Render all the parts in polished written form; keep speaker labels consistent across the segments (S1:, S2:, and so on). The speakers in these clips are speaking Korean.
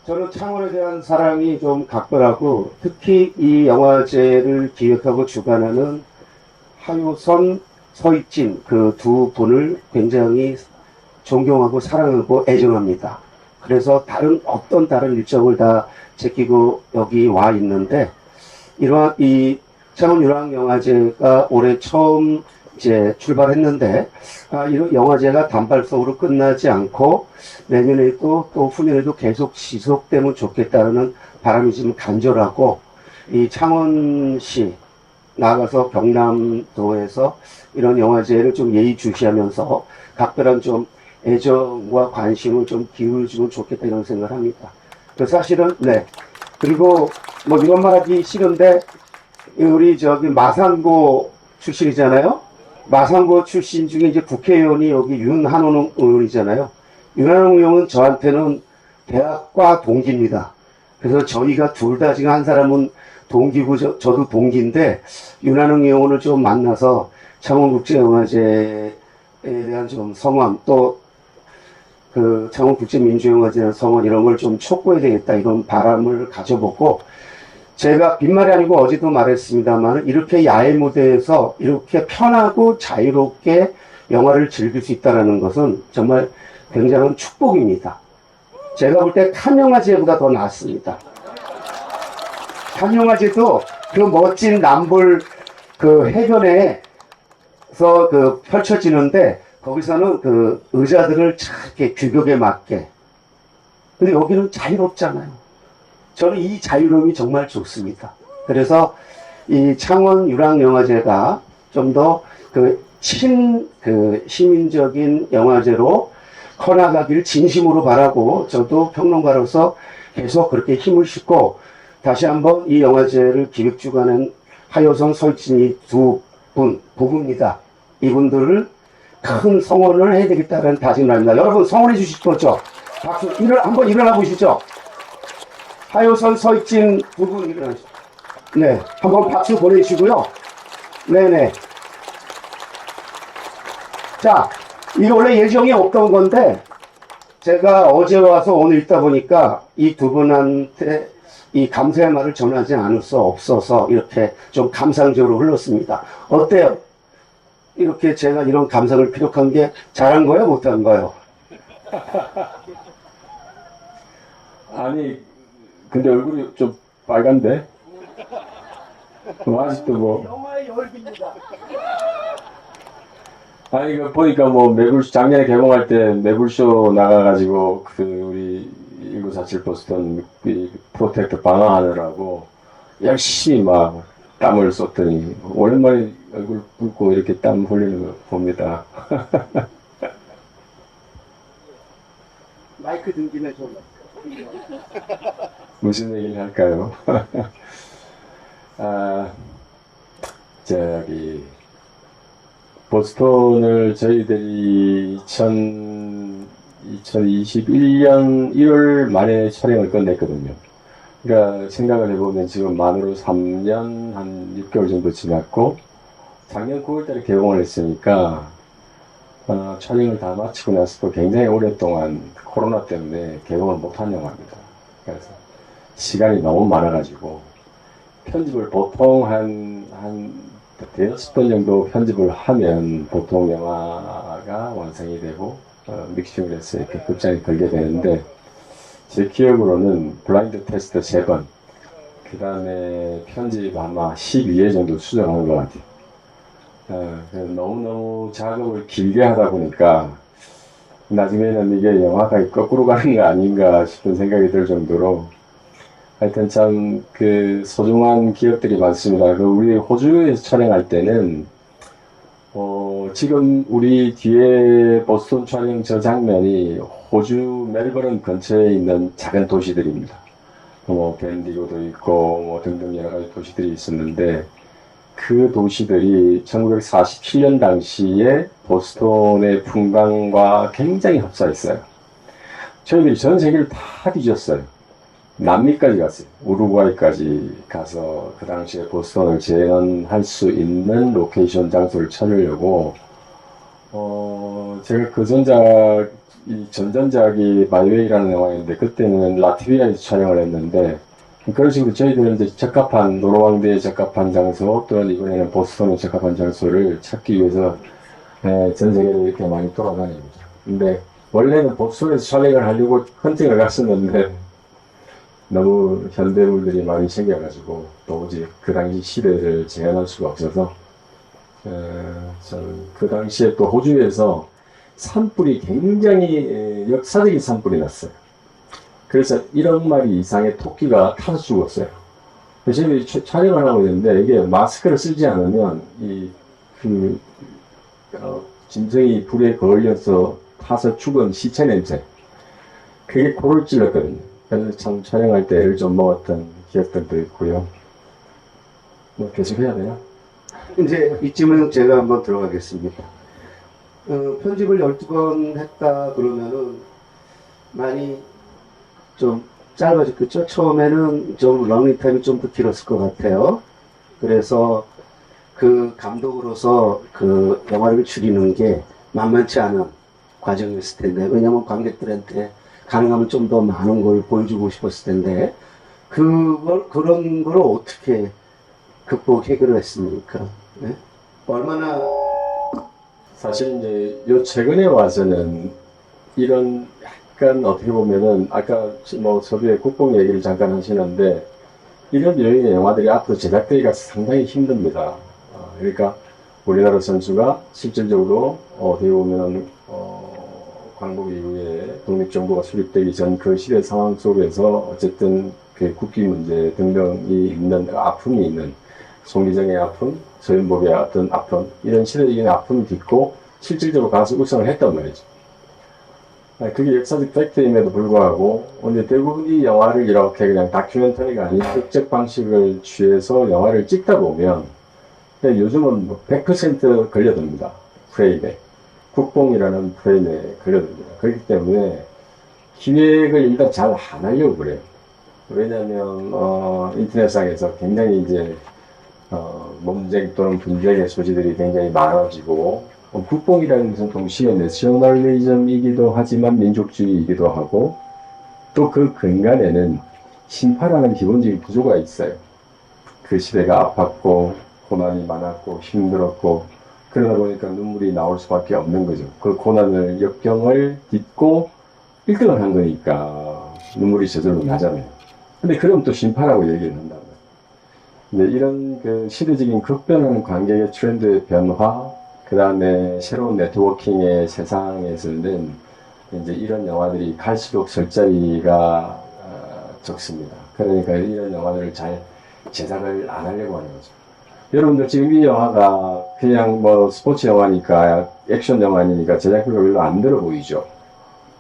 S1: 저는 창원에 대한 사랑이 좀 각별하고 특히 이 영화제를 기획하고 주관하는 하효선, 서익진 그 두 분을 굉장히 존경하고 사랑하고 애정합니다. 그래서 어떤 다른 일정을 다 제끼고 여기 와 있는데 이러한 이 창원 유랑영화제가 올해 처음 이제 출발했는데 이런 영화제가 단발성으로 끝나지 않고 내년에도 또 후년에도 계속 지속되면 좋겠다는 바람이 좀 간절하고 이 창원시 나아가서 경남도에서 이런 영화제를 좀 예의주시하면서 각별한 좀 애정과 관심을 좀 기울여주면 좋겠다 이런 생각을 합니다. 그 사실은 네 그리고 뭐 이런 말하기 싫은데 우리 저기 마산고 출신이잖아요. 마산고 출신 중에 이제 국회의원이 여기 윤한홍 의원이잖아요. 윤한홍 의원은 저한테는 대학과 동기입니다. 그래서 저희가 둘 다 지금 한 사람은 동기고 저도 동기인데 윤한홍 의원을 좀 만나서 창원국제영화제에 대한 좀 성원 또 그 창원국제민주영화제에 대한 성원 이런 걸 좀 촉구해야 되겠다 이런 바람을 가져보고 제가 빈말이 아니고 어제도 말했습니다만 이렇게 야외 무대에서 이렇게 편하고 자유롭게 영화를 즐길 수 있다는 것은 정말 굉장한 축복입니다. 제가 볼 때 칸영화제보다 더 낫습니다. 칸영화제도 그 멋진 남볼 그 해변에서 그 펼쳐지는데 거기서는 그 의자들을 참 이렇게 규격에 맞게 근데 여기는 자유롭잖아요. 저는 이 자유로움이 정말 좋습니다. 그래서 이 창원 유랑영화제가 좀 더 시민적인 영화제로 커나가길 진심으로 바라고 저도 평론가로서 계속 그렇게 힘을 싣고 다시 한번 이 영화제를 기획주관한 하효선, 설진이 두 부부입니다. 이분들을 큰 성원을 해야 되겠다는 다짐을 합니다. 여러분 성원해 주실 거죠? 박수, 한번 일어나 보시죠. 하효선, 서익진 두 분 일어나시죠. 네, 한번 박수 보내주시고요. 네네. 자, 이거 원래 예정이 없던 건데 제가 어제 와서 오늘 있다 보니까 이 두 분한테 이 감사의 말을 전하지 않을 수 없어서 이렇게 좀 감상적으로 흘렀습니다. 어때요? 이렇게 제가 이런 감상을 피력한 게 잘한 거예요? 못한 거예요?
S2: 아니, 근데 얼굴이 좀 빨간데? 아직도 뭐.
S1: 영화의 열기입니다.
S2: 아니, 그 보니까 뭐, 작년에 개봉할 때 매불쇼 나가가지고, 우리 1947 보스턴 프로텍터 방어하느라고 열심히 막 땀을 쏟더니, 오랜만에 얼굴 붉고 이렇게 땀 흘리는 거 봅니다.
S1: 마이크 든 김에 좀.
S2: 무슨 얘기를 할까요? 저기, 보스턴을 저희들이 2021년 1월 말에 촬영을 끝냈거든요. 그러니까 생각을 해보면 지금 만으로 3년 한 6개월 정도 지났고, 작년 9월 달에 개봉을 했으니까, 촬영을 다 마치고 나서도 굉장히 오랫동안 코로나 때문에 개봉을 못한 영화입니다. 그래서 시간이 너무 많아가지고, 편집을 보통 한 대여섯 번 정도 편집을 하면 보통 영화가 완성이 되고 믹싱을 해서 이렇게 극장에 걸게 되는데 제 기억으로는 블라인드 테스트 3번 그 다음에 편집 아마 12회 정도 수정한 것 같아요. 너무너무 작업을 길게 하다 보니까 나중에는 이게 영화가 거꾸로 가는 거 아닌가 싶은 생각이 들 정도로 하여튼 참 소중한 기억들이 많습니다. 우리 호주에서 촬영할 때는 지금 우리 뒤에 보스턴 촬영 저 장면이 호주 멜버른 근처에 있는 작은 도시들입니다. 뭐 밴디고도 있고 뭐 등등 여러 가지 도시들이 있었는데 그 도시들이 1947년 당시에 보스턴의 풍광과 굉장히 흡사했어요. 저희들이 전 세계를 다 뒤졌어요. 남미까지 갔어요. 우루과이까지 가서 그 당시에 보스턴을 재현할 수 있는 로케이션 장소를 찾으려고 제가 그 전작 이 전전작이 마이웨이라는 영화인데 그때는 라트비아에서 촬영을 했는데 그런 식으로 저희들은 이제 적합한 노르망디에 적합한 장소 또는 이번에는 보스턴에 적합한 장소를 찾기 위해서 전 세계를 이렇게 많이 돌아다닙니다. 근데 원래는 보스턴에서 촬영을 하려고 헌팅을 갔었는데 너무 현대물들이 많이 생겨가지고 도무지 그 당시 시대를 재현할 수가 없어서 그 당시에 또 호주에서 산불이 굉장히 역사적인 산불이 났어요. 그래서 1억 마리 이상의 토끼가 타서 죽었어요. 그래서 저희들이 촬영을 하고 있는데 이게 마스크를 쓰지 않으면 진정이 불에 걸려서 타서 죽은 시체 냄새 그게 코를 찔렀거든요. 그래서 참 촬영할 때 애를 좀 먹었던 기억들도 있고요. 뭐 계속 해야 되나?
S1: 이제 이쯤은 제가 한번 들어가겠습니다. 편집을 12번 했다 그러면은 많이 좀 짧아졌겠죠? 처음에는 좀 러닝타임이 좀 더 길었을 것 같아요. 그래서 그 감독으로서 그 영화를 줄이는 게 만만치 않은 과정이었을 텐데, 왜냐면 관객들한테 가능하면 좀 더 많은 걸 보여주고 싶었을 텐데, 그런 걸 어떻게 해결을 했습니까? 네? 얼마나
S2: 사실 이제 요 최근에 와서는 이런 약간 어떻게 보면은 아까 뭐 서두에 국뽕 얘기를 잠깐 하시는데 이런 유형의 영화들이 앞으로 제작되기가 상당히 힘듭니다. 그러니까 우리나라 선수가 실질적으로 어떻게 보면은 광복 이후에 독립정부가 수립되기 전 그 시대 상황 속에서 어쨌든 그 국기 문제 등등이 있는 아픔이 있는 송기정의 아픔, 서윤복의 어떤 아픔 이런 시대적인 아픔을 딛고 실질적으로 가서 우승을 했단 말이죠. 그게 역사적 팩트임에도 불구하고 오늘 대부분 이 영화를 이렇게 그냥 다큐멘터리가 아닌 극적 방식을 취해서 영화를 찍다 보면 요즘은 100% 걸려듭니다. 프레임에. 국뽕이라는 프레임에 걸려듭니다. 그렇기 때문에 기획을 일단 잘 안 하려고 그래요. 왜냐하면 인터넷상에서 굉장히 이제 논쟁 또는 분쟁의 소지들이 굉장히 많아지고 국뽕이라는 것은 동시에 내셔널리즘이기도 하지만 민족주의이기도 하고 또 그 근간에는 신파라는 기본적인 구조가 있어요. 그 시대가 아팠고 고난이 많았고 힘들었고 그러다 보니까 눈물이 나올 수밖에 없는 거죠. 그 고난을 역경을 딛고 1등을 한 거니까 눈물이 저절로 나잖아요. 근데 그럼 또 신파라고 얘기를 한다고요. 근데 이런 그 시대적인 급변하는 관객의 트렌드의 변화, 그 다음에 새로운 네트워킹의 세상에서는 이제 이런 영화들이 갈수록 설 자리가 적습니다. 그러니까 이런 영화들을 잘 제작을 안 하려고 하는 거죠. 여러분들 지금 이 영화가 그냥 뭐 스포츠 영화니까 액션 영화니까 제작비가 별로 안 들어 보이죠.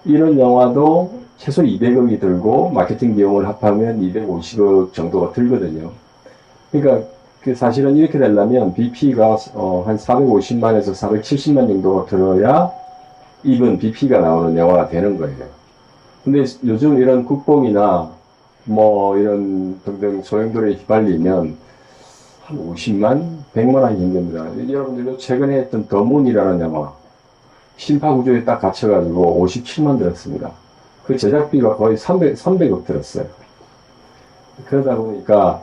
S2: 이런 영화도 최소 200억이 들고 마케팅 비용을 합하면 250억 정도가 들거든요. 그러니까 사실은 이렇게 되려면 BP가 한 450만에서 470만 정도가 들어야 입은 BP가 나오는 영화가 되는 거예요. 근데 요즘 이런 국뽕이나 뭐 이런 등등 소형들에 휘발리면 한 50만, 100만 하기 힘듭니다. 여러분들도 최근에 했던 더문이라는 영화 신파 구조에 딱 갇혀가지고 57만 들었습니다. 그 제작비가 거의 300억 들었어요. 그러다 보니까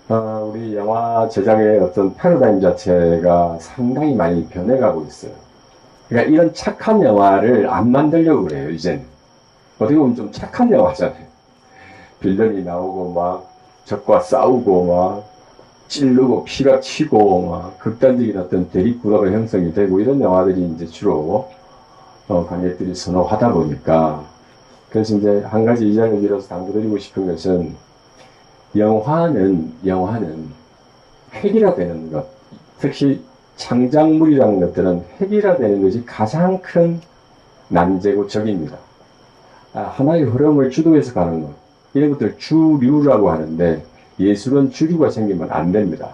S2: 우리 영화 제작의 어떤 패러다임 자체가 상당히 많이 변해가고 있어요. 그러니까 이런 착한 영화를 안 만들려고 그래요, 이제는. 어떻게 보면 좀 착한 영화잖아요. 빌런이 나오고 막 적과 싸우고 막 찌르고 피가 튀고 막 극단적인 어떤 대립구도가 형성이 되고 이런 영화들이 이제 주로 관객들이 선호하다 보니까 그래서 이제 한 가지 이 자리를 빌어서 당부드리고 싶은 것은 영화는 획일화되는 것, 특히 창작물이라는 것들은 획일화되는 것이 가장 큰 난제고 적입니다. 하나의 흐름을 주도해서 가는 것, 이런 것들 주류라고 하는데 예술은 주류가 생기면 안 됩니다.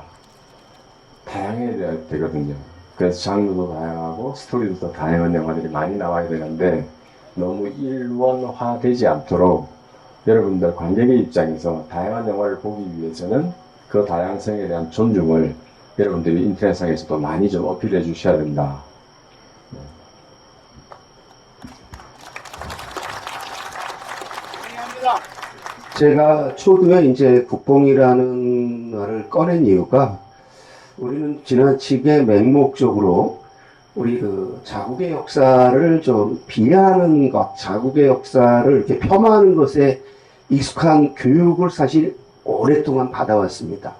S2: 다양해야 되거든요. 그래서 장르도 다양하고 스토리도 더 다양한 영화들이 많이 나와야 되는데 너무 일원화되지 않도록 여러분들 관객의 입장에서 다양한 영화를 보기 위해서는 그 다양성에 대한 존중을 여러분들이 인터넷상에서도 많이 좀 어필해 주셔야 된다.
S1: 제가 초두에 이제 국뽕이라는 말을 꺼낸 이유가 우리는 지나치게 맹목적으로 우리 그 자국의 역사를 좀 비하하는 것, 자국의 역사를 이렇게 폄하하는 것에 익숙한 교육을 사실 오랫동안 받아왔습니다.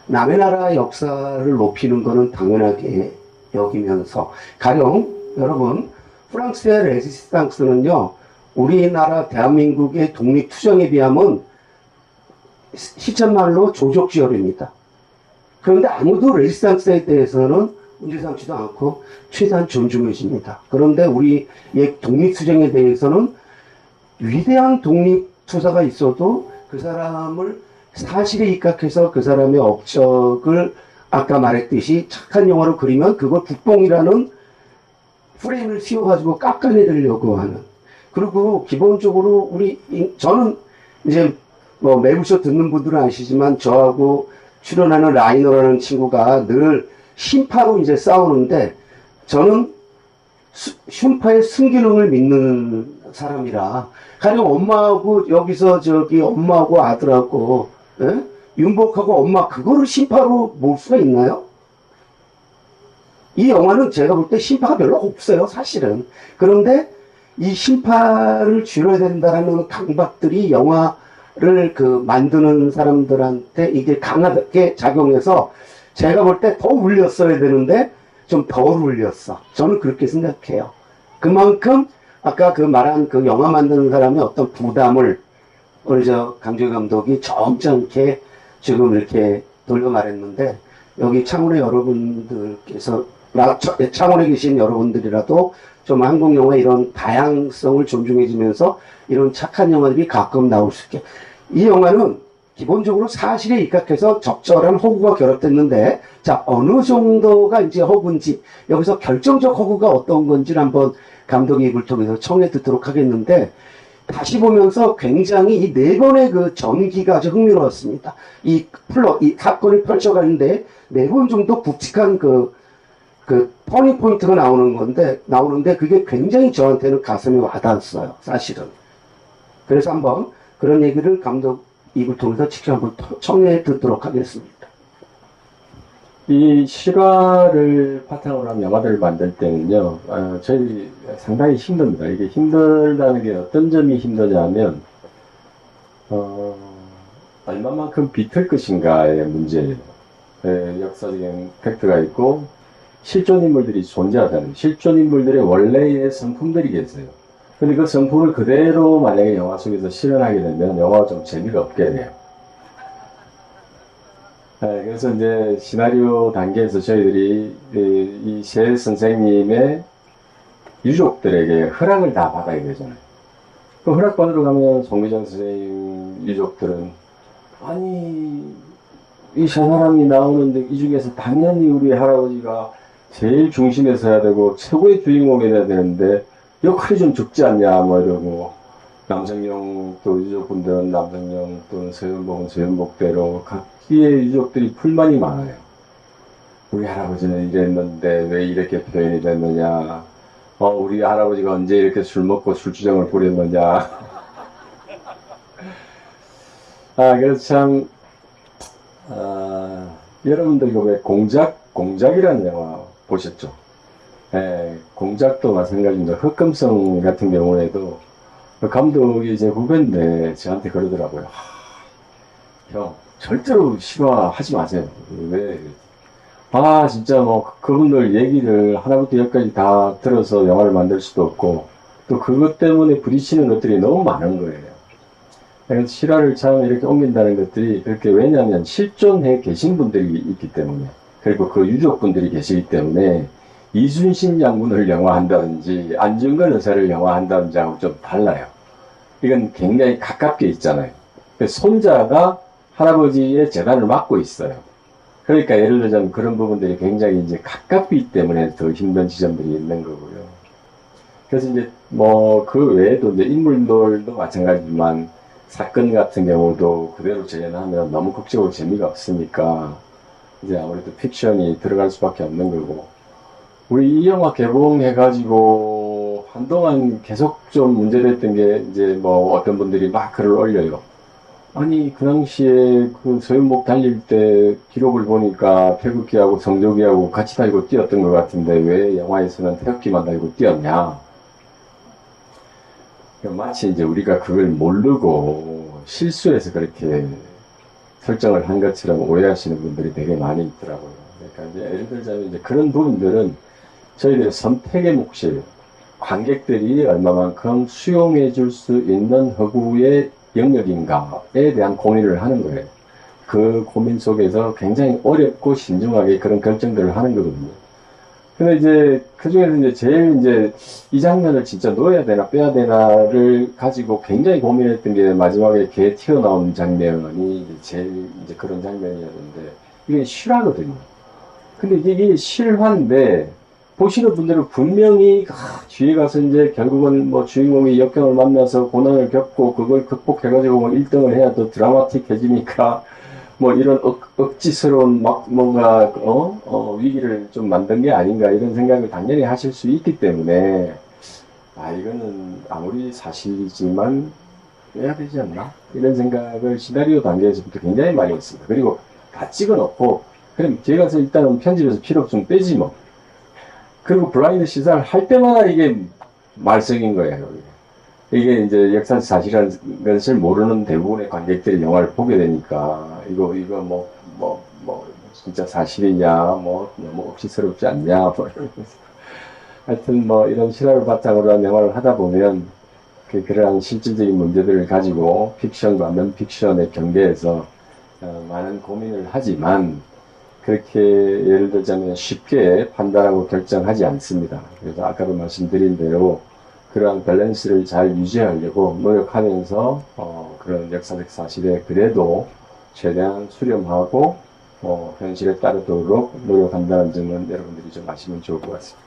S1: 남의 나라 역사를 높이는 것은 당연하게 여기면서 가령 여러분 프랑스의 레지스탕스는요 우리나라 대한민국의 독립투쟁에 비하면 시쳇말로 조족지혈입니다. 그런데 아무도 레지스탕스에 대해서는 문제 삼지도 않고 최대한 존중해 줍니다. 그런데 우리의 독립투쟁에 대해서는 위대한 독립투사가 있어도 그 사람을 사실에 입각해서 그 사람의 업적을 아까 말했듯이 착한 영화로 그리면 그걸 국뽕이라는 프레임을 씌워가지고 깎아내리려고 하는. 그리고 기본적으로 저는 이제 뭐 매부쇼 듣는 분들은 아시지만 저하고 출연하는 라이너라는 친구가 늘 심파로 이제 싸우는데 저는 심파의 순기능을 믿는 사람이라 가령 엄마하고 여기서 저기 엄마하고 아들하고 예? 윤복하고 엄마 그거를 심파로 몰 수가 있나요? 이 영화는 제가 볼 때 심파가 별로 없어요 사실은. 그런데 이 심파를 줄여야 된다는 강박들이 영화를 만드는 사람들한테 이게 강하게 작용해서 제가 볼 때 더 울렸어야 되는데 좀 덜 울렸어. 저는 그렇게 생각해요. 그만큼 아까 말한 영화 만드는 사람의 어떤 부담을 우리 강조희 감독이 점잖게 지금 이렇게 돌려 말했는데 여기 창원의 여러분들께서 창원에 계신 여러분들이라도 좀 한국 영화 이런 다양성을 존중해주면서 이런 착한 영화들이 가끔 나올 수 있게. 이 영화는 기본적으로 사실에 입각해서 적절한 허구가 결합됐는데, 자, 어느 정도가 이제 허구인지, 여기서 결정적 허구가 어떤 건지를 한번 감독의 입을 통해서 청해 듣도록 하겠는데, 다시 보면서 굉장히 이 네 번의 전기가 아주 흥미로웠습니다. 이 사건이 펼쳐가는데, 네 번 정도 굵직한 터닝 포인트가 나오는데 그게 굉장히 저한테는 가슴에 와닿았어요, 사실은. 그래서 한번 그런 얘기를 감독 입을 통해서 직접 한번 청해 듣도록 하겠습니다.
S2: 이 실화를 바탕으로 한 영화들을 만들 때는요, 저희들이 상당히 힘듭니다. 이게 힘들다는 게 어떤 점이 힘드냐면, 얼마만큼 비틀 것인가의 문제예요. 역사적인 팩트가 있고, 실존 인물들이 존재하다는, 실존 인물들의 원래의 성품들이 계세요. 근데 그 성품을 그대로 만약에 영화 속에서 실현하게 되면 영화가 좀 재미가 없게 돼요. 그래서 이제 시나리오 단계에서 저희들이 이 세 선생님의 유족들에게 허락을 다 받아야 되잖아요. 그 허락 받으러 가면 송미정 선생님 유족들은 아니 이 세 사람이 나오는데 이 중에서 당연히 우리 할아버지가 제일 중심에 서야 되고 최고의 주인공이 돼야 되는데 역할이 좀 적지 않냐 뭐 이러고, 남성용 또 유족분들은 남성용 또는 서현복은 서현복대로 각기의 유족들이 불만이 많아요. 우리 할아버지는 이랬는데 왜 이렇게 표현이 됐느냐, 우리 할아버지가 언제 이렇게 술 먹고 술주정을 부렸느냐. 그래서 참 여러분들 이거 왜 공작이라는 영화 보셨죠? 공작도 마찬가지입니다. 흑금성 같은 경우에도 감독이 제 후배인데 저한테 그러더라고요. 형, 절대로 실화하지 마세요. 왜? 진짜 그분들 얘기를 하나부터 열까지 다 들어서 영화를 만들 수도 없고, 또 그것 때문에 부딪히는 것들이 너무 많은 거예요. 그래서 실화를 참 이렇게 옮긴다는 것들이 그렇게, 왜냐하면 실존해 계신 분들이 있기 때문에, 그리고 그 유족분들이 계시기 때문에, 이순신 장군을 영화한다든지 안중근 의사를 영화한다든지 하고 좀 달라요. 이건 굉장히 가깝게 있잖아요. 손자가 할아버지의 재단을 맡고 있어요. 그러니까 예를 들자면 그런 부분들이 굉장히 이제 가깝기 때문에 더 힘든 지점들이 있는 거고요. 그래서 이제 그 외에도 이제 인물들도 마찬가지지만 사건 같은 경우도 그대로 재현하면 너무 극적으로 재미가 없으니까 이제 아무래도 픽션이 들어갈 수밖에 없는 거고, 우리 이 영화 개봉해가지고 한동안 계속 좀 문제됐던 게 이제 뭐 어떤 분들이 막 글을 올려요. 아니 그 당시에 그 소연복 달릴 때 기록을 보니까 태극기하고 성조기하고 같이 달고 뛰었던 것 같은데 왜 영화에서는 태극기만 달고 뛰었냐? 마치 이제 우리가 그걸 모르고 실수해서 그렇게 설정을 한 것처럼 오해하시는 분들이 되게 많이 있더라고요. 그러니까 이제 예를 들자면 이제 그런 부분들은 저희들의 선택의 몫이에요. 관객들이 얼마만큼 수용해 줄 수 있는 허구의 영역인가에 대한 고민을 하는 거예요. 그 고민 속에서 굉장히 어렵고 신중하게 그런 결정들을 하는 거거든요. 근데 이제 그 중에서 이제 제일 이제 이 장면을 진짜 넣어야 되나 빼야 되나를 가지고 굉장히 고민했던 게 마지막에 개 튀어나온 장면이 이제 제일 이제 그런 장면이었는데 이게 실화거든요. 근데 이게 실화인데 보시는 분들은 분명히 뒤에 가서 이제 결국은 뭐 주인공이 역경을 만나서 고난을 겪고 그걸 극복해가지고 뭐 1등을 해야 더 드라마틱해지니까 뭐 이런 억지스러운 막 뭔가 위기를 좀 만든 게 아닌가 이런 생각을 당연히 하실 수 있기 때문에 이거는 아무리 사실이지만 빼야 되지 않나 이런 생각을 시나리오 단계에서부터 굉장히 많이 했습니다. 그리고 다 찍어놓고 그럼 뒤에 가서 일단은 편집에서 필요 없으면 빼지 뭐. 그리고 블라인드 시사를 할 때마다 이게 말썽인 거예요. 이게 이제 역사적 사실이라는 것을 모르는 대부분의 관객들이 영화를 보게 되니까, 이거 진짜 사실이냐, 너무 억지스럽지 않냐, 이러면서. 하여튼 이런 실화를 바탕으로 한 영화를 하다 보면, 그러한 실질적인 문제들을 가지고 픽션과 non-픽션의 경계에서 많은 고민을 하지만, 그렇게 예를 들자면 쉽게 판단하고 결정하지 않습니다. 그래서 아까도 말씀드린 대로 그러한 밸런스를 잘 유지하려고 노력하면서 그런 역사적 사실에 그래도 최대한 수렴하고 현실에 따르도록 노력한다는 점은 여러분들이 좀 아시면 좋을 것 같습니다.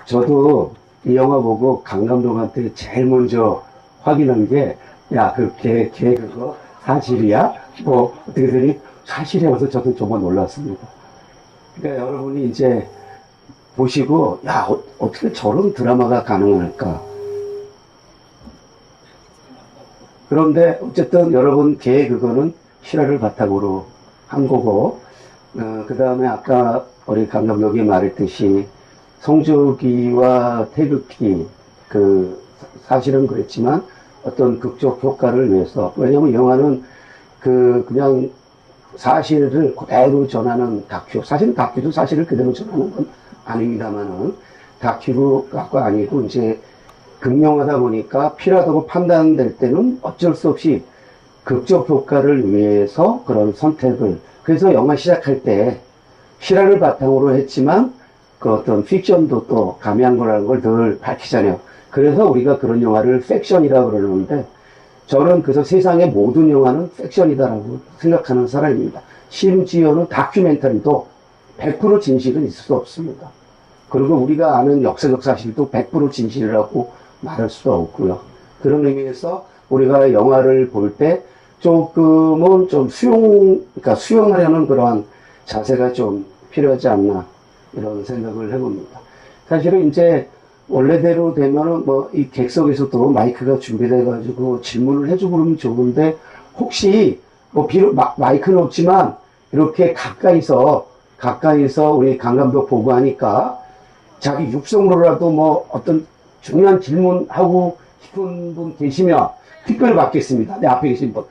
S1: 저도 이 영화 보고 강 감독한테 제일 먼저 확인한 게, 야, 걔 그거 사실이야? 어떻게 되니? 사실이어서 저도 정말 놀랐습니다. 그러니까 여러분이 이제 보시고, 야, 어떻게 저런 드라마가 가능할까? 그런데 어쨌든 여러분 그거는 실화를 바탕으로 한 거고, 그 다음에 아까 우리 강 감독이 말했듯이 성조기와 태극기, 사실은 그랬지만 어떤 극적 효과를 위해서, 왜냐면 영화는 그냥 사실을 그대로 전하는 다큐, 사실은 다큐도 사실을 그대로 전하는 건 아닙니다만은 다큐가 아니고 이제 극영화다 보니까 필요하다고 판단될 때는 어쩔 수 없이 극적 효과를 위해서 그런 선택을, 그래서 영화 시작할 때 실화를 바탕으로 했지만 그 어떤 픽션도 또 가미한 거라는 걸 늘 밝히잖아요. 그래서 우리가 그런 영화를 팩션이라고 그러는데, 저는 그래서 세상의 모든 영화는 팩션이다라고 생각하는 사람입니다. 심지어는 다큐멘터리도 100% 진실은 있을 수 없습니다. 그리고 우리가 아는 역사적 사실도 100% 진실이라고 말할 수도 없고요. 그런 의미에서 우리가 영화를 볼 때 조금은 좀 그러니까 수용하려는 그러한 자세가 좀 필요하지 않나 이런 생각을 해봅니다. 사실은 이제 원래대로 되면은 이 객석에서도 마이크가 준비돼가지고 질문을 해주고 그러면 좋은데, 혹시 비록 마이크는 없지만 이렇게 가까이서 우리 강 감독 보고 하니까 자기 육성으로라도 어떤 중요한 질문하고 싶은 분 계시면 특별히 받겠습니다. 내 앞에 계신 분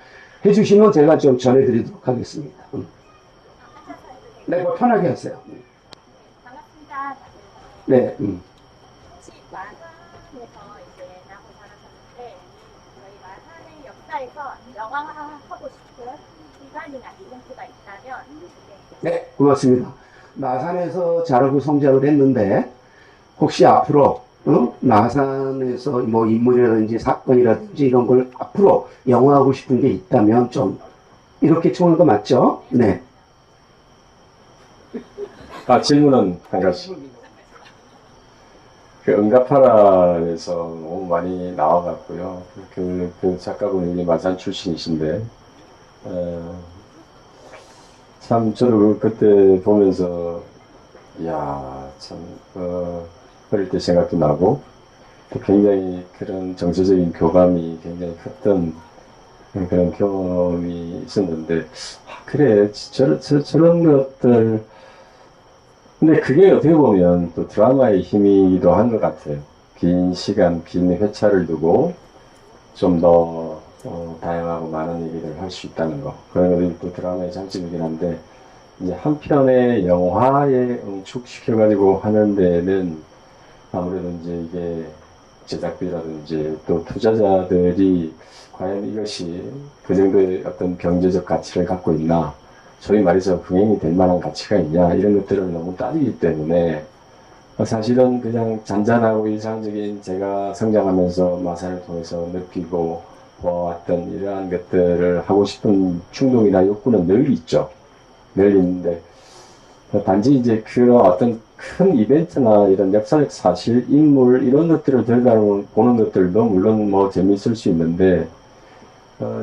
S1: 해주시면 제가 좀 전해드리도록 하겠습니다. 네, 편하게 하세요.
S3: 반갑습니다.
S1: 네.
S3: 혹시 마산에서 이제 나고 자라셨는데, 저희 마산의 역사에서 영화화하고 싶은 기관이나 이벤트가 있다면?
S1: 네, 고맙습니다. 마산에서 자라고 성장을 했는데, 혹시 앞으로 마산에서 인물이라든지 사건이라든지 이런 걸 앞으로 영화하고 싶은 게 있다면 좀 이렇게 청하는 거 맞죠? 네.
S2: 질문은 한 가지. 응답하라에서 너무 많이 나와갔고요. 그 작가분이 마산 출신이신데, 참 저도 그때 보면서 이야 참 어릴 때 생각도 나고 또 굉장히 그런 정서적인 교감이 굉장히 컸던 그런 경험이 있었는데 그래 저런 것들 근데 그게 어떻게 보면 또 드라마의 힘이기도 한 것 같아요. 긴 시간, 긴 회차를 두고 좀 더 다양하고 많은 얘기를 할 수 있다는 거. 그런 것이 또 드라마의 장점이긴 한데 이제 한 편의 영화에 응축시켜가지고 하는 데는 아무래도 이제 이게 제작비라든지 또 투자자들이 과연 이것이 그 정도의 어떤 경제적 가치를 갖고 있나, 소위 말해서 흥행이 될 만한 가치가 있냐, 이런 것들을 너무 따지기 때문에 사실은 그냥 잔잔하고 일상적인 제가 성장하면서 마산을 통해서 느끼고 보아왔던 이러한 것들을 하고 싶은 충동이나 욕구는 늘 있죠. 늘 있는데 단지 이제 그런 어떤 큰 이벤트나 이런 역사적 사실, 인물 이런 것들을 들여다보는 것들도 물론 뭐 재미있을 수 있는데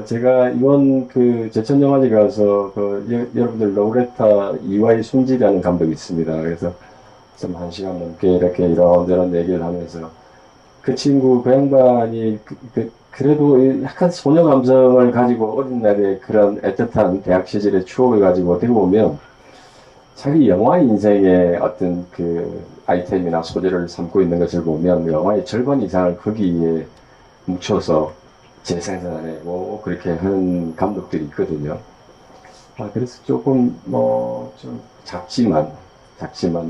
S2: 제가 이번 그 제천영화제 가서 여러분들 로레타 이와이 순지라는 감독이 있습니다. 그래서 좀 1시간 넘게 이렇게 이런저런 얘기를 하면서 그 친구, 그 양반이 그래도 약간 소녀 감성을 가지고 어린 날에 그런 애틋한 대학 시절의 추억을 가지고 어떻게 보면 자기 영화 인생의 어떤 그 아이템이나 소재를 삼고 있는 것을 보면 영화의 절반 이상을 거기에 묻혀서 재생산해내고 그렇게 하는 감독들이 있거든요. 그래서 조금 뭐 좀 작지만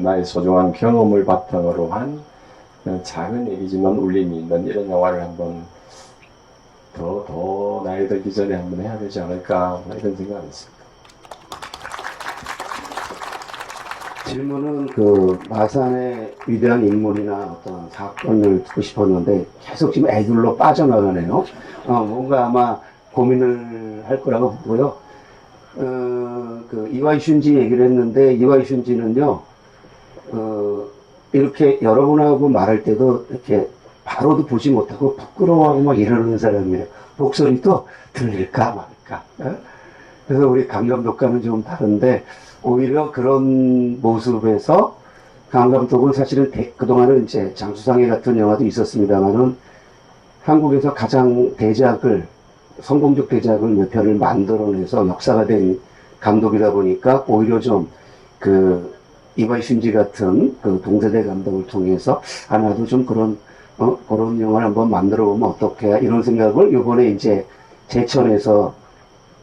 S2: 나의 소중한 경험을 바탕으로 한 작은 얘기지만 울림이 있는 이런 영화를 한번 더 나이 들기 전에 한번 해야 되지 않을까 이런 생각이 있습니다.
S1: 질문은 그 마산의 위대한 인물이나 어떤 사건을 듣고 싶었는데 계속 지금 애들로 빠져나가네요. 뭔가 아마 고민을 할 거라고 보고요. 그 이와이 슌지 얘기를 했는데 이와이 슌지는요, 이렇게 여러분하고 말할 때도 이렇게 바로도 보지 못하고 부끄러워하고 막 이러는 사람이에요. 목소리도 들릴까 말까. 그래서 우리 강 감독과는 좀 다른데 오히려 그런 모습에서 강 감독은 사실은 그동안은 이제 장수상해 같은 영화도 있었습니다만은 한국에서 가장 성공적 대작을 몇 편을 만들어내서 역사가 된 감독이다 보니까 오히려 좀 이와이 슌지 같은 그 동세대 감독을 통해서 나도 좀 그런 영화를 한번 만들어 보면 어떡해 이런 생각을 요번에 이제 제천에서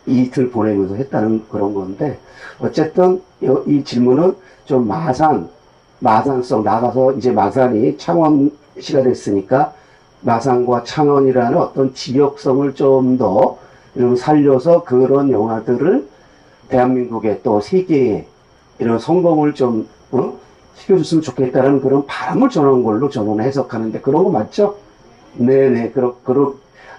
S1: 이틀 보내면서 했다는 그런 건데, 어쨌든 이 질문은 좀 마산성 나가서 이제 마산이 창원시가 됐으니까 마산과 창원이라는 어떤 지역성을 좀 더 살려서 그런 영화들을 대한민국의 또 세계에 이런 성공을 좀 시켜줬으면 좋겠다는 그런 바람을 전한 걸로 저는 해석하는데 그런 거 맞죠? 네네,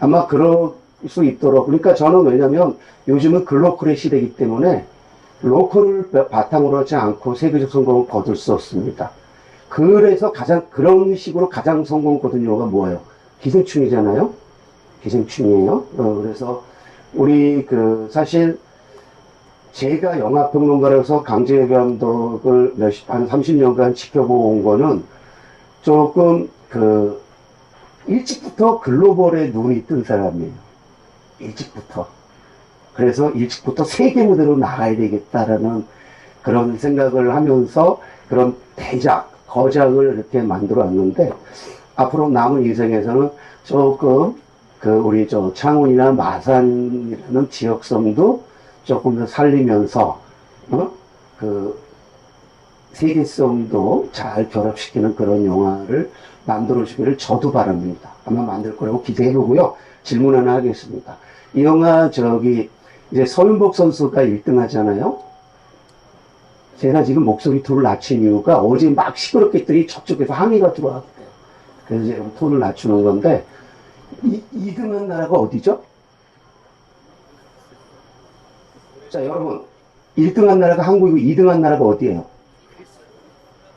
S1: 아마 그럴 수 있도록. 그러니까 저는 왜냐면 요즘은 글로컬의 시대이기 때문에 로컬을 바탕으로 하지 않고 세계적 성공을 거둘 수 없습니다. 그래서 그런 식으로 가장 성공 거둔 영화가 뭐예요? 기생충이잖아요? 기생충이에요. 그래서 우리 사실 제가 영화평론가로서 강재회 감독을 한 30년간 지켜보고 온 거는 조금 일찍부터 글로벌에 눈이 뜬 사람이에요. 일찍부터. 그래서 일찍부터 세계 무대로 나가야 되겠다라는 그런 생각을 하면서 그런 거작을 이렇게 만들어 왔는데, 앞으로 남은 인생에서는 조금 우리 창원이나 마산이라는 지역성도 조금 더 살리면서 세계성도 잘 결합시키는 그런 영화를 만들어주기를 저도 바랍니다. 아마 만들 거라고 기대해보고요. 질문 하나 하겠습니다. 이 영화 이제 서윤복 선수가 1등 하잖아요. 제가 지금 목소리 톤을 낮춘 이유가 어제 막 시끄럽게 했더니 저쪽에서 항의가 들어왔대요. 그래서 제가 톤을 낮추는 건데 2등한 나라가 어디죠? 자, 여러분, 1등한 나라가 한국이고 2등한 나라가 어디예요?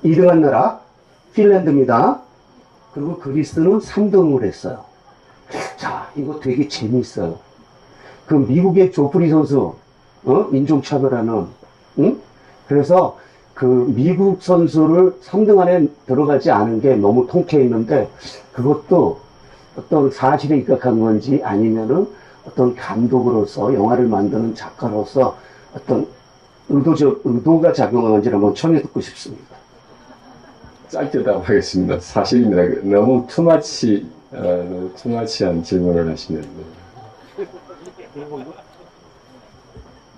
S1: 2등한 나라 핀란드입니다. 그리고 그리스는 3등을 했어요. 자, 이거 되게 재미있어요. 미국의 조프리 선수, 인종차별하는 그래서 그 미국 선수를 3등 안에 들어가지 않은 게 너무 통쾌해 있는데 그것도 어떤 사실에 입각한 건지 아니면은 어떤 감독으로서 영화를 만드는 작가로서 어떤 의도가 작용한 건지 한번 청해 듣고 싶습니다.
S2: 짧게 답하겠습니다. 사실입니다. 너무 투마치한 질문을 하시는데.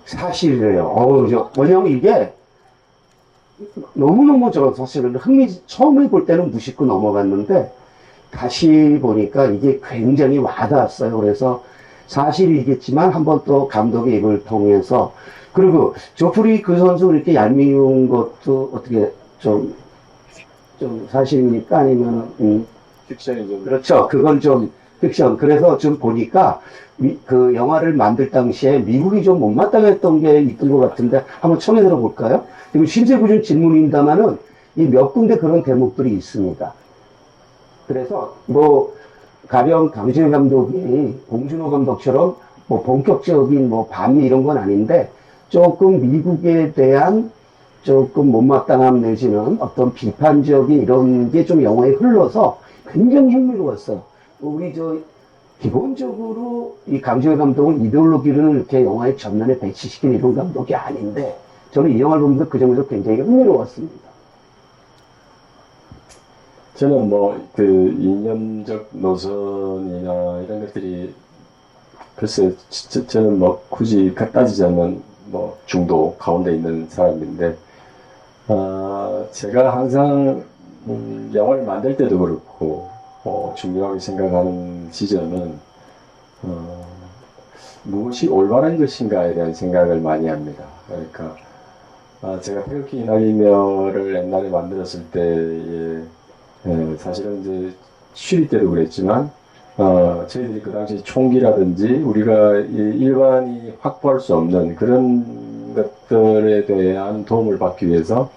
S1: 사실이래요. 왜냐면 이게 너무너무 사실은 처음에 볼 때는 무심코 넘어갔는데 다시 보니까 이게 굉장히 와닿았어요. 그래서 사실이겠지만 한번 또 감독의 입을 통해서 그리고 조프리 그 선수 이렇게 얄미운 것도 어떻게 좀 사실입니까? 아니면
S2: 픽션이 좀.
S1: 그렇죠. 그건 좀 픽션. 그래서 좀 보니까 그 영화를 만들 당시에 미국이 좀 못마땅했던 게 있던 것 같은데 한번 청해 들어볼까요? 지금 심세부준 질문입니다만은 이 몇 군데 그런 대목들이 있습니다. 그래서 가령 강지현 감독이 봉준호 감독처럼 본격적인 반미 이런 건 아닌데 조금 미국에 대한 조금 못마땅함 내지는 어떤 비판적인 이런 게 좀 영화에 흘러서 굉장히 흥미로웠어요. 우리 기본적으로 이 강지현 감독은 이데올로기를 이렇게 영화의 전면에 배치시킨 이런 감독이 아닌데 저는 이 영화를 보면서 그 점에서 굉장히 흥미로웠습니다.
S2: 저는 그 이념적 노선이나 이런 것들이 글쎄 저는 굳이 따지자면 중도 가운데 있는 사람인데 제가 항상 영화를 만들 때도 그렇고 중요하게 생각하는 지점은 무엇이 올바른 것인가에 대한 생각을 많이 합니다. 그러니까 제가 태극기 날리며를 옛날에 만들었을 때에 사실은 이제 쉬리 때도 그랬지만 저희들이 그 당시 총기라든지 우리가 일반이 확보할 수 없는 그런 것들에 대한 도움을 받기 위해서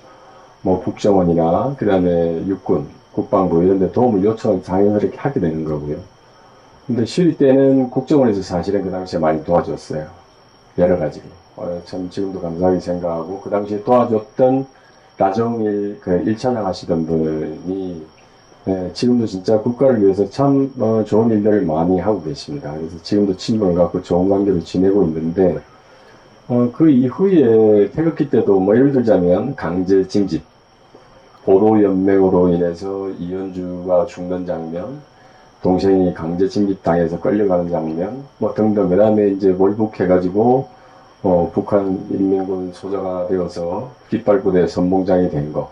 S2: 국정원이나 그 다음에 육군, 국방부 이런 데 도움을 요청을 자연스럽게 하게 되는 거고요. 근데 쉬리 때는 국정원에서 사실은 그 당시에 많이 도와줬어요. 여러 가지로. 참 지금도 감사하게 생각하고 그 당시에 도와줬던 나정일 그 1차장 하시던 분이 지금도 진짜 국가를 위해서 참 좋은 일들을 많이 하고 계십니다. 그래서 지금도 친분을 갖고 좋은 관계를 지내고 있는데 그 이후에 태극기 때도 예를 들자면 강제 징집, 보도연맹으로 인해서 이현주가 죽는 장면, 동생이 강제 징집당해서 끌려가는 장면, 등등. 그 다음에 이제 몰북해가지고 북한 인민군 소자가 되어서 깃발부대 선봉장이 된 거.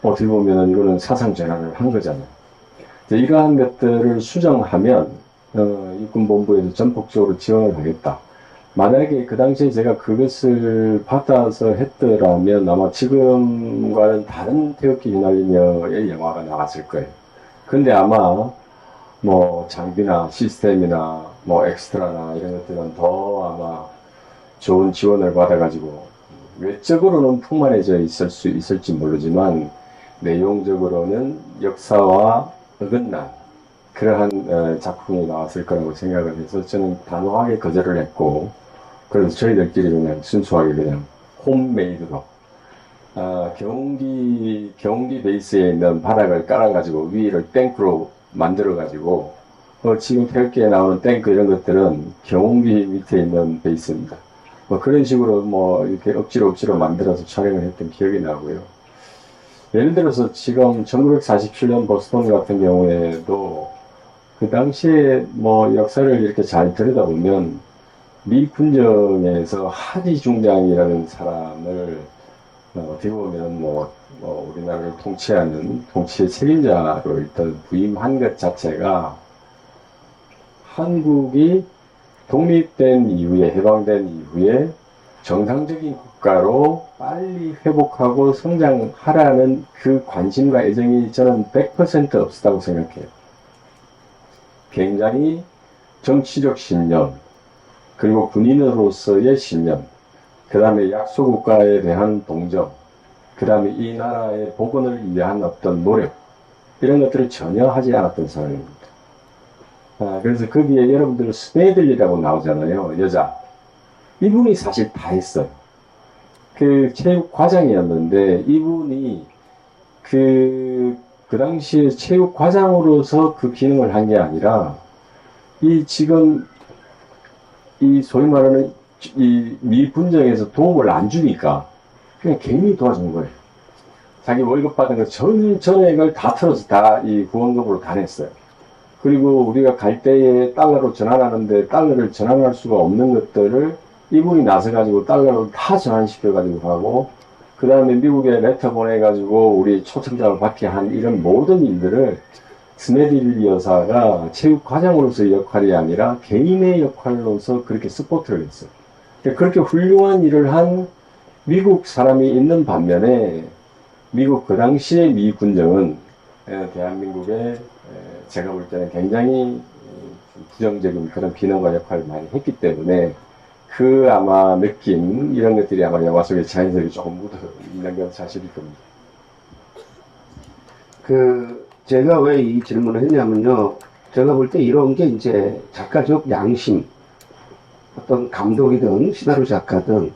S2: 어떻게 보면은 이거는 사상 전환을 한 거잖아요. 이러한 것들을 수정하면 육군본부에서 전폭적으로 지원을 하겠다. 만약에 그 당시에 제가 그것을 받아서 했더라면 아마 지금과는 다른 태극기 휘날리며의 영화가 나왔을 거예요. 근데 아마 장비나 시스템이나 엑스트라나 이런 것들은 더 아마 좋은 지원을 받아가지고 외적으로는 풍만해져 있을지 모르지만 내용적으로는 역사와 어긋난 그러한 작품이 나왔을 거라고 생각을 해서 저는 단호하게 거절을 했고, 그래서 저희들끼리 그냥 순수하게 그냥 홈메이드로 경운기 베이스에 있는 바닥을 깔아가지고 위를 탱크로 만들어가지고 지금 태극기에 나오는 탱크 이런 것들은 경운기 밑에 있는 베이스입니다. 그런 식으로 이렇게 억지로 만들어서 촬영을 했던 기억이 나고요. 예를 들어서 지금 1947년 보스턴 같은 경우에도 그 당시에 역사를 이렇게 잘 들여다보면 미 군정에서 하지 중장이라는 사람을 어떻게 보면 우리나라를 통치하는 통치의 책임자로 일단 부임한 것 자체가 한국이 독립된 이후에, 해방된 이후에 정상적인 국가로 빨리 회복하고 성장하라는 그 관심과 애정이 저는 100% 없었다고 생각해요. 굉장히 정치적 신념, 그리고 군인으로서의 신념, 그 다음에 약소국가에 대한 동정, 그 다음에 이 나라의 복원을 위한 어떤 노력, 이런 것들을 전혀 하지 않았던 사람입니다. 그래서 거기에 여러분들 스네들이라고 나오잖아요. 여자. 이분이 사실 다 했어요. 그 체육 과장이었는데 이분이 그 당시에 체육 과장으로서 그 기능을 한 게 아니라 이 지금 이 소위 말하는 이 미분정에서 도움을 안 주니까 그냥 개인이 도와준 거예요. 자기 월급 받은 거 전액을 다 털어서 다 이 후원금으로 다 냈어요. 그리고 우리가 갈 때에 달러로 전환하는데 달러를 전환할 수가 없는 것들을 이분이 나서가지고 달러로 다 전환시켜가지고 하고, 그 다음에 미국에 레터 보내가지고 우리 초청장을 받게 한 이런 모든 일들을 스네딜 여사가 체육 과장으로서의 역할이 아니라 개인의 역할로서 그렇게 서포트를 했어요. 그렇게 훌륭한 일을 한 미국 사람이 있는 반면에 미국 그 당시의 미 군정은 대한민국에 제가 볼 때는 굉장히 부정적인 그런 비난과 역할을 많이 했기 때문에 그 아마 느낌 이런 것들이 아마 영화 속에 자연스럽게 조금 묻어 있는 건 사실일 겁니다.
S1: 제가 왜 이 질문을 했냐면요. 제가 볼 때 이런 게 이제 작가적 양심, 어떤 감독이든 시나리오 작가든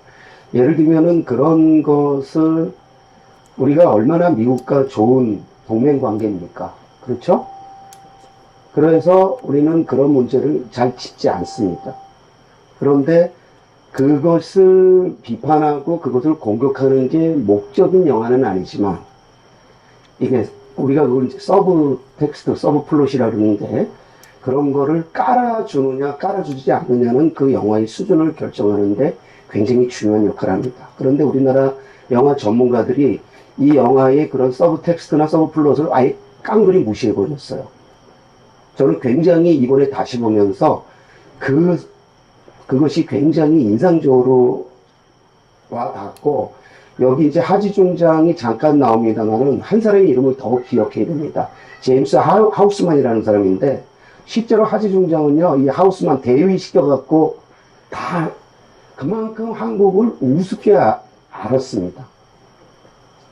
S1: 예를 들면은 그런 것을 우리가 얼마나 미국과 좋은 동맹 관계입니까? 그렇죠? 그래서 우리는 그런 문제를 잘 짚지 않습니다. 그런데 그것을 비판하고 그것을 공격하는 게 목적인 영화는 아니지만 이게 우리가 그걸 서브 텍스트, 서브 플롯이라 그러는데 그런 거를 깔아주느냐 깔아주지 않느냐는 그 영화의 수준을 결정하는데 굉장히 중요한 역할을 합니다. 그런데 우리나라 영화 전문가들이 이 영화의 그런 서브 텍스트나 서브 플롯을 아예 깡그리 무시해버렸어요. 저는 굉장히 이번에 다시 보면서 그것이 굉장히 인상적으로 와닿고, 여기 이제 하지중장이 잠깐 나옵니다만은 한 사람의 이름을 더욱 기억해야 됩니다. 제임스 하우스만이라는 사람인데, 실제로 하지중장은요, 이 하우스만 대위 시켜갖고 다 그만큼 한국을 우습게 알았습니다.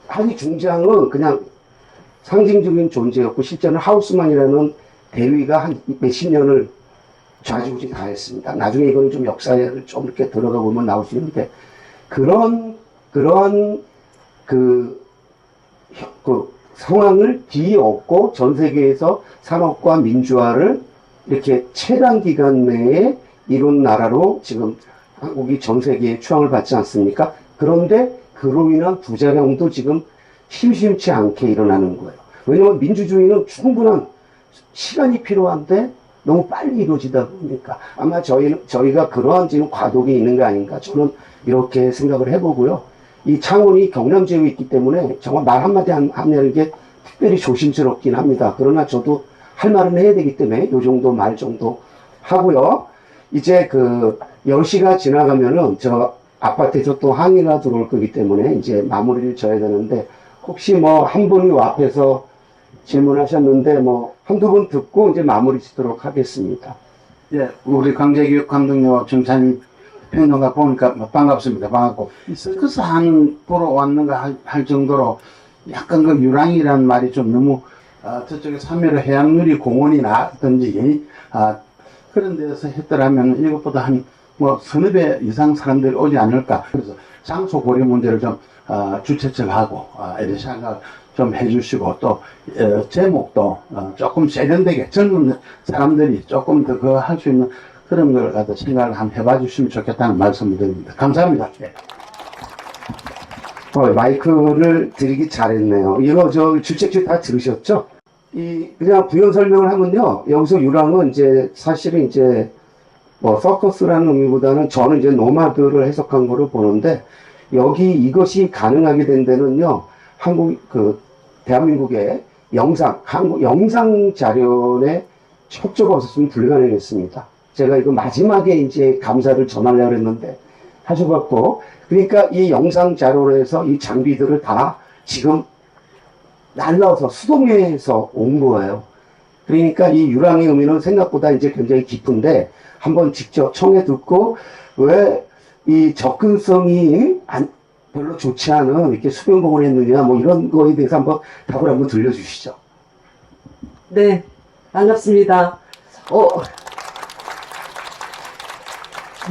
S1: 하지중장은 그냥 상징적인 존재였고, 실제는 하우스만이라는 대위가 한 몇십 년을 좌지우지 다 했습니다. 나중에 이거는 좀 역사를 좀 이렇게 들어가 보면 나올 수 있는데, 그런 상황을 뒤엎고 전 세계에서 산업과 민주화를 이렇게 최단 기간 내에 이룬 나라로 지금 한국이 전 세계에 추앙을 받지 않습니까? 그런데 그로 인한 부작용도 지금 심심치 않게 일어나는 거예요. 왜냐하면 민주주의는 충분한 시간이 필요한데 너무 빨리 이루어지다 보니까 아마 저희가 그러한 지금 과도기에 있는 거 아닌가, 저는 이렇게 생각을 해보고요. 이 창원이 경남 지역에 있기 때문에 정말 말 한마디 하는 게 특별히 조심스럽긴 합니다. 그러나 저도 할 말은 해야 되기 때문에 요 정도 말 정도 하고요. 이제 10시가 지나가면은 저 아파트에서 또 항의가 들어올 거기 때문에 이제 마무리를 져야 되는데, 혹시 뭐 한 분이 앞에서 질문하셨는데 뭐 한두 분 듣고 이제 마무리 짓도록 하겠습니다.
S4: 예, 우리 강재규 감독님과 정찬희 평론가 보니까 반갑습니다. 반갑고, 서커스 하는 보러 왔는가 할 정도로 약간 그 유랑이라는 말이 좀 너무 저쪽에 삼면로 해양누리공원이나든지 그런 데서 했더라면 이것보다 한 뭐 서너 배 이상 사람들이 오지 않을까. 그래서 장소 고려 문제를 좀 주최측하고 이런 생각 좀 해주시고, 또 제목도 조금 세련되게 젊은 사람들이 조금 더 그거 할 수 있는 그런 걸 갖다 생각을 한번 해봐 주시면 좋겠다는 말씀을 드립니다. 감사합니다. 네.
S1: 마이크를 드리기 잘했네요. 이거 주책주 다 들으셨죠? 그냥 부연 설명을 하면요, 여기서 유랑은 이제 사실은 이제 뭐 서커스라는 의미보다는 저는 이제 노마드를 해석한 거로 보는데, 여기 이것이 가능하게 된 데는요, 대한민국의 한국 영상 자료에 척조가 없었으면 불가능했습니다. 제가 이거 마지막에 이제 감사를 전하려고 했는데 하셔갖고, 그러니까 이 영상 자료로 해서 이 장비들을 다 지금 날라와서 수동해서 온 거예요. 그러니까 이 유랑의 의미는 생각보다 이제 굉장히 깊은데, 한번 직접 청해 듣고 왜 이 접근성이 별로 좋지 않은 이렇게 수변공원을 했느냐, 뭐 이런 거에 대해서 한번 답을 한번 들려주시죠.
S5: 네, 반갑습니다.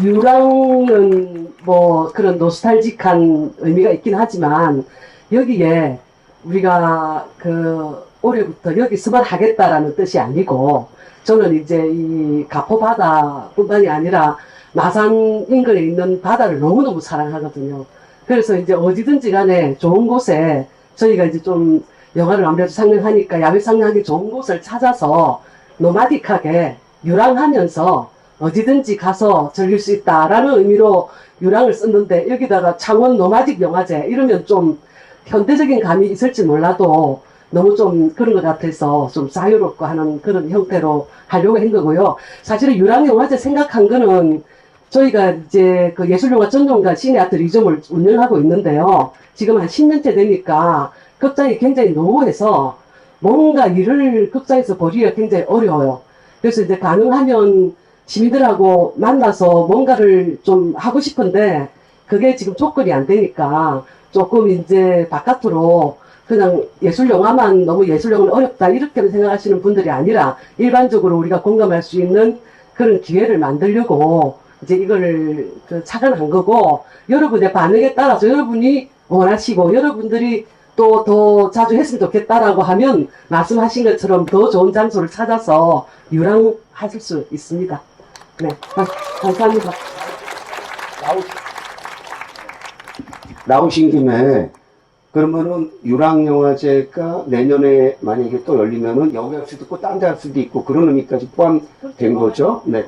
S5: 유랑은 뭐 그런 노스탈직한 의미가 있긴 하지만 여기에 우리가 그 올해부터 여기서만 하겠다라는 뜻이 아니고 저는 이제 이 가포 바다뿐만이 아니라 마산 인근에 있는 바다를 너무너무 사랑하거든요. 그래서 이제 어디든지 간에 좋은 곳에 저희가 이제 좀 영화를 아무래도 상영하니까 야외 상영하기 좋은 곳을 찾아서 노마딕하게 유랑하면서 어디든지 가서 즐길 수 있다라는 의미로 유랑을 썼는데 여기다가 창원 노마딕 영화제 이러면 좀 현대적인 감이 있을지 몰라도 너무 좀 그런 것 같아서 좀 자유롭고 하는 그런 형태로 하려고 한 거고요. 사실은 유랑 영화제 생각한 거는 저희가 이제 그 예술영화 전용관 시네아트 리점을 운영하고 있는데요. 지금 한 10년째 되니까 극장이 굉장히 노후해서 뭔가 일을 극장에서 벌이기가 굉장히 어려워요. 그래서 이제 가능하면 시민들하고 만나서 뭔가를 좀 하고 싶은데 그게 지금 조건이 안 되니까 조금 이제 바깥으로 그냥 예술영화만 너무 예술영화는 어렵다 이렇게 생각하시는 분들이 아니라 일반적으로 우리가 공감할 수 있는 그런 기회를 만들려고 이제 이걸 착안한 거고 여러분의 반응에 따라서 여러분이 원하시고 여러분들이 또 더 자주 했으면 좋겠다라고 하면 말씀하신 것처럼 더 좋은 장소를 찾아서 유랑하실 수 있습니다. 네, 감사합니다.
S1: 나오신 김에 그러면은 유랑영화제가 내년에 만약에 또 열리면은 여기 할 수도 있고 딴 데 할 수도 있고 그런 의미까지 포함된 거죠. 네.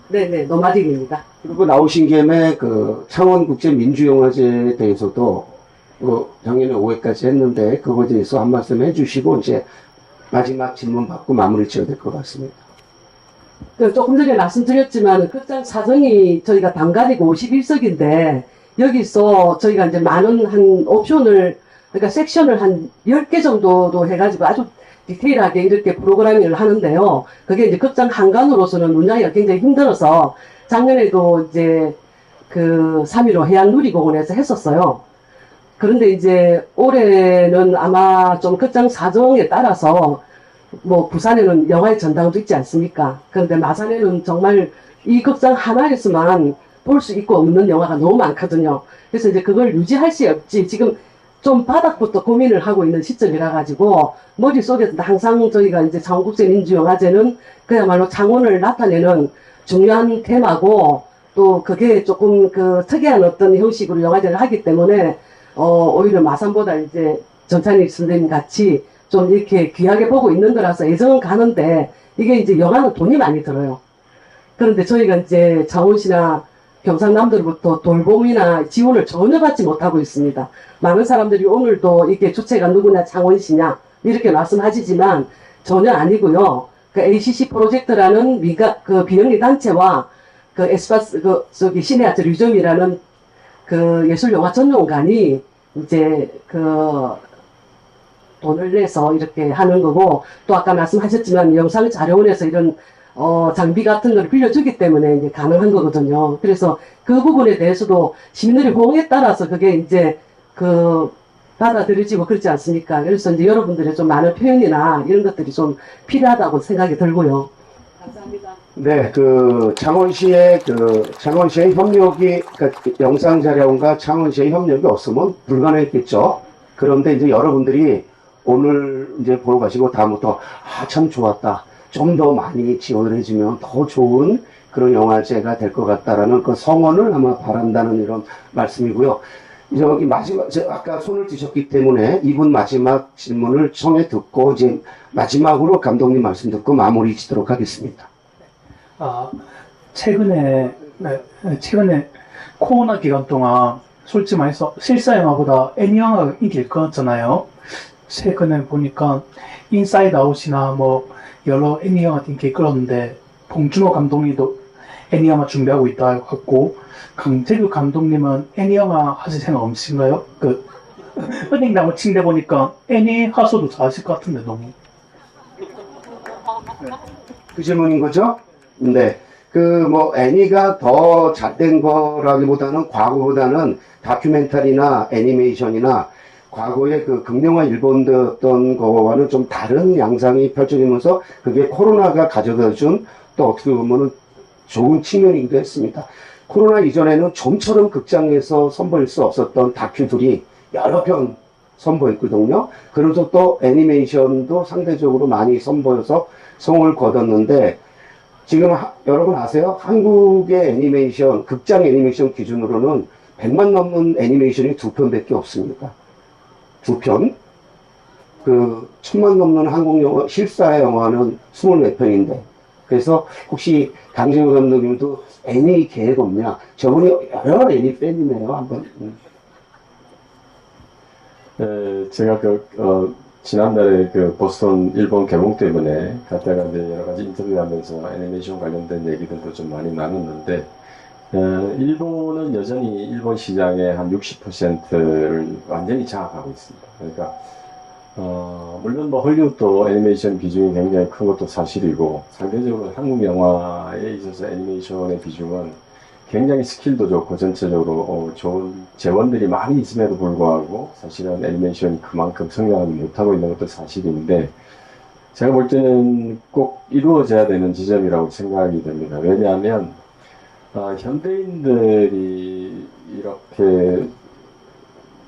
S5: 네네, 노마딕입니다.
S1: 그리고 나오신 김에 그 창원국제민주영화제에 대해서도 작년에 5회까지 했는데 그거에 대해서 한 말씀 해주시고 이제 마지막 질문 받고 마무리 지어야 될 것 같습니다.
S5: 조금 전에 말씀드렸지만 극장 사정이 저희가 단간이고 51석인데 여기서 저희가 이제 많은 한 옵션을 그러니까 섹션을 한 10개 정도도 해가지고 아주 디테일하게 이렇게 프로그래밍을 하는데요. 그게 이제 극장 한간으로서는 운영하기가 굉장히 힘들어서 작년에도 이제 그 3.15 해양누리공원에서 했었어요. 그런데 이제 올해는 아마 좀 극장 사정에 따라서 뭐 부산에는 영화의 전당도 있지 않습니까? 그런데 마산에는 정말 이 극장 하나에서만 볼 수 있고 없는 영화가 너무 많거든요. 그래서 이제 그걸 유지할 수 없지 지금 좀 바닥부터 고민을 하고 있는 시점이라 가지고 머릿속에서 항상 저희가 이제 창원국제민주영화제는 그야말로 창원을 나타내는 중요한 테마고 또 그게 조금 그 특이한 어떤 형식으로 영화제를 하기 때문에 오히려 마산보다 이제 전찬일 선생님 같이 좀 이렇게 귀하게 보고 있는 거라서 애정은 가는데 이게 이제 영화는 돈이 많이 들어요. 그런데 저희가 이제 창원시나 경상남도로부터 돌봄이나 지원을 전혀 받지 못하고 있습니다. 많은 사람들이 오늘도 이게 주체가 누구냐 창원시냐 이렇게 말씀하시지만 전혀 아니고요. 그 ACC 프로젝트라는 그 비영리 단체와 그 에스파스 저기 시네아트 류점이라는 그 예술영화 전용관이 이제 그 돈을 내서 이렇게 하는 거고 또 아까 말씀하셨지만 영상자료원에서 이런 장비 같은 걸 빌려주기 때문에 이제 가능한 거거든요. 그래서 그 부분에 대해서도 시민들의 호응에 따라서 그게 이제 받아들여지고 그렇지 않습니까? 그래서 이제 여러분들의 좀 많은 표현이나 이런 것들이 좀 필요하다고 생각이 들고요. 감사합니다.
S1: 네, 창원시의 협력이, 그러니까 영상자료원과 창원시의 협력이 없으면 불가능했겠죠. 그런데 이제 여러분들이 오늘 이제 보러 가시고 다음부터, 참 좋았다. 좀 더 많이 지원을 해주면 더 좋은 그런 영화제가 될 것 같다라는 그 성원을 아마 바란다는 이런 말씀이고요. 여기 마지막, 아까 손을 드셨기 때문에 이분 마지막 질문을 청해 듣고 이제 마지막으로 감독님 말씀 듣고 마무리 짓도록 하겠습니다.
S6: 최근에 코로나 기간 동안 솔직히 말해서 실사 영화보다 애니영화가 인기를 끌었잖아요. 최근에 보니까 인사이드 아웃이나 뭐 여러 애니영화 인기를 끌었는데 봉준호 감독님도 애니영화 준비하고 있다 같고 강재규 감독님은 애니영화 하실 생각 없으신가요? 은행나무 침대 보니까 애니 하셔도 잘하실 것 같은데 너무.
S1: 그 질문인 거죠? 네. 애니가 더 잘된 거라기보다는 과거보다는 다큐멘터리나 애니메이션이나 과거의 극영화 일본되었던 거와는 좀 다른 양상이 펼쳐지면서 그게 코로나가 가져다 준 또 어떻게 보면은 좋은 측면이기도 했습니다. 코로나 이전에는 좀처럼 극장에서 선보일 수 없었던 다큐들이 여러 편 선보였거든요. 그래서 또 애니메이션도 상대적으로 많이 선보여서 성을 거뒀는데 지금 여러분 아세요? 한국의 애니메이션, 극장 애니메이션 기준으로는 100만 넘는 애니메이션이 2편밖에 없습니다. 2편. 그 1000만 넘는 한국 영화, 실사 영화는 24편인데. 그래서 혹시 강재호 감독님도 애니 계획 없냐? 저분이 여러 애니 팬이네요, 한번.
S2: 제가 지난달에 그 보스턴 일본 개봉 때문에 갔다가 이제 여러 가지 인터뷰하면서 애니메이션 관련된 얘기들도 좀 많이 나눴는데, 일본은 여전히 일본 시장의 한 60%를 완전히 장악하고 있습니다. 그러니까, 물론 뭐 헐리우드도 애니메이션 비중이 굉장히 큰 것도 사실이고, 상대적으로 한국 영화에 있어서 애니메이션의 비중은 굉장히 스킬도 좋고 전체적으로 좋은 재원들이 많이 있음에도 불구하고 사실은 애니메이션이 그만큼 성장하지 못하고 있는 것도 사실인데, 제가 볼 때는 꼭 이루어져야 되는 지점이라고 생각이 됩니다. 왜냐하면 현대인들이 이렇게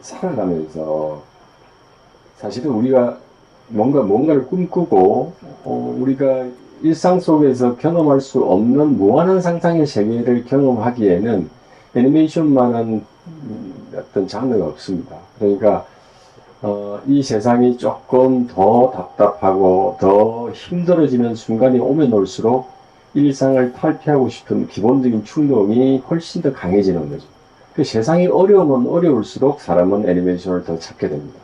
S2: 살아가면서 사실은 우리가 뭔가를 꿈꾸고 우리가 일상 속에서 경험할 수 없는 무한한 상상의 세계를 경험하기에는 애니메이션만한 어떤 장르가 없습니다. 그러니까 이 세상이 조금 더 답답하고 더 힘들어지는 순간이 오면 올수록 일상을 탈피하고 싶은 기본적인 충동이 훨씬 더 강해지는 거죠. 그 세상이 어려우면 어려울수록 사람은 애니메이션을 더 찾게 됩니다.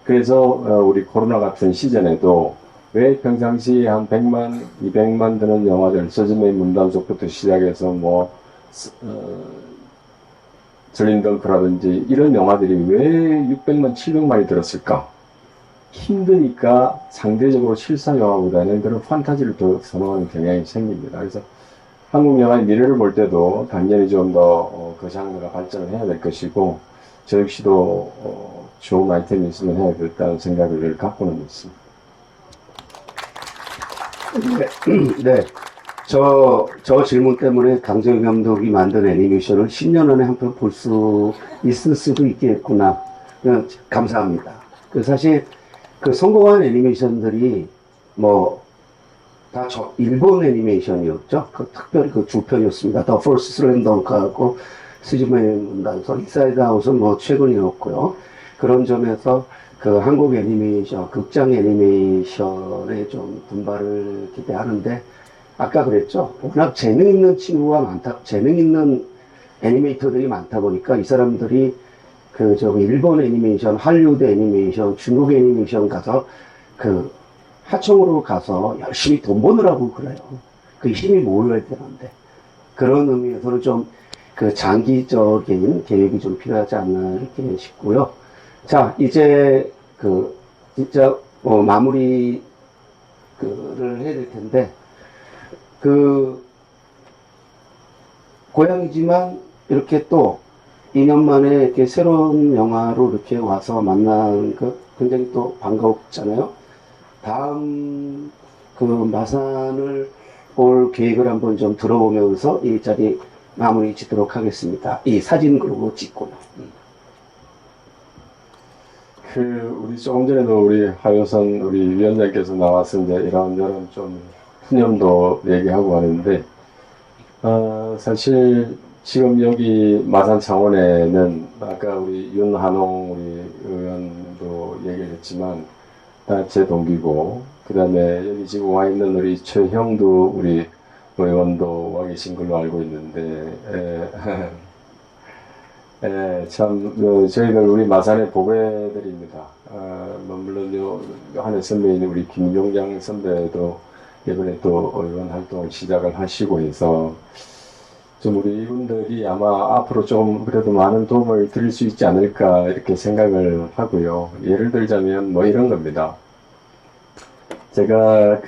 S2: 그래서 우리 코로나 같은 시즌에도 왜 평상시 한 100만, 200만 드는 영화들, 서즈메이 문단속부터 시작해서 절린덩크라든지 이런 영화들이 왜 600만, 700만이 들었을까? 힘드니까 상대적으로 실사 영화보다는 그런 판타지를 더 선호하는 경향이 생깁니다. 그래서 한국 영화의 미래를 볼 때도 당연히 좀 더 그 장르가 발전을 해야 될 것이고, 저 역시도 좋은 아이템이 있으면 해야겠다는 생각을 갖고는 있습니다.
S1: 네. 저 질문 때문에 강재호 감독이 만든 애니메이션을 10년 안에 한 편 볼 수 있을 수도 있겠구나. 감사합니다. 사실 그 성공한 애니메이션들이 다 일본 애니메이션이었죠. 특별히 그 두 편이었습니다. 더 포스트 슬램덩크하고 스즈메 문단속, 인사이드 아웃은 최근이었고요. 그런 점에서 그 한국 애니메이션, 극장 애니메이션에 좀 분발을 기대하는데, 아까 그랬죠. 워낙 재능 있는 친구가 재능 있는 애니메이터들이 많다 보니까 이 사람들이 일본 애니메이션, 할리우드 애니메이션, 중국 애니메이션 가서 하청으로 가서 열심히 돈 버느라고 그래요. 그 힘이 모여야 되는데. 그런 의미에서는 좀 장기적인 계획이 좀 필요하지 않나 이렇게 싶고요. 자, 이제 진짜 마무리를 해야 될 텐데, 고향이지만 이렇게 또 2년 만에 이렇게 새로운 영화로 이렇게 와서 만난 거 굉장히 또 반가웠잖아요. 다음 마산을 올 계획을 한번 좀 들어보면서 이 자리 마무리 짓도록 하겠습니다. 이 사진 그러고 찍고요.
S2: 우리 조금 전에도 우리 하효선 우리 위원장께서 나와서 이제 이런저런 좀 푸념도 얘기하고 하는데, 사실 지금 여기 마산 창원에는 아까 우리 윤한홍 우리 의원도 얘기를 했지만 다 제 동기고, 그 다음에 여기 지금 와 있는 우리 최형두 우리 의원도 와 계신 걸로 알고 있는데, 참, 저희들 우리 마산의 보배들입니다. 물론 한해 선배인 우리 김용장 선배도 이번에 또 의원 활동을 시작을 하시고 해서, 좀 우리 이분들이 아마 앞으로 좀 그래도 많은 도움을 드릴 수 있지 않을까 이렇게 생각을 하고요. 예를 들자면 이런 겁니다. 제가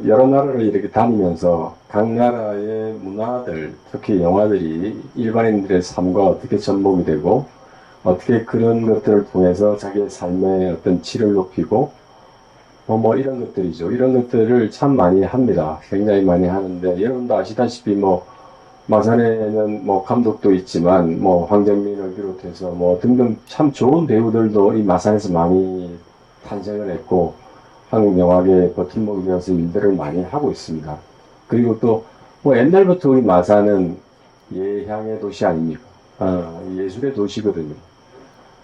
S2: 여러 나라를 이렇게 다니면서 각 나라의 문화들, 특히 영화들이 일반인들의 삶과 어떻게 접목이 되고, 어떻게 그런 것들을 통해서 자기의 삶의 어떤 질을 높이고, 뭐 이런 것들이죠. 이런 것들을 참 많이 합니다. 굉장히 많이 하는데, 여러분도 아시다시피 뭐, 마산에는 뭐 감독도 있지만, 뭐 황정민을 비롯해서 뭐 등등 참 좋은 배우들도 이 마산에서 많이 탄생을 했고, 한국 영화계의 버팀목이 되어서 일들을 많이 하고 있습니다. 그리고 또, 뭐 옛날부터 우리 마산은 예향의 도시 아닙니까? 예술의 도시거든요.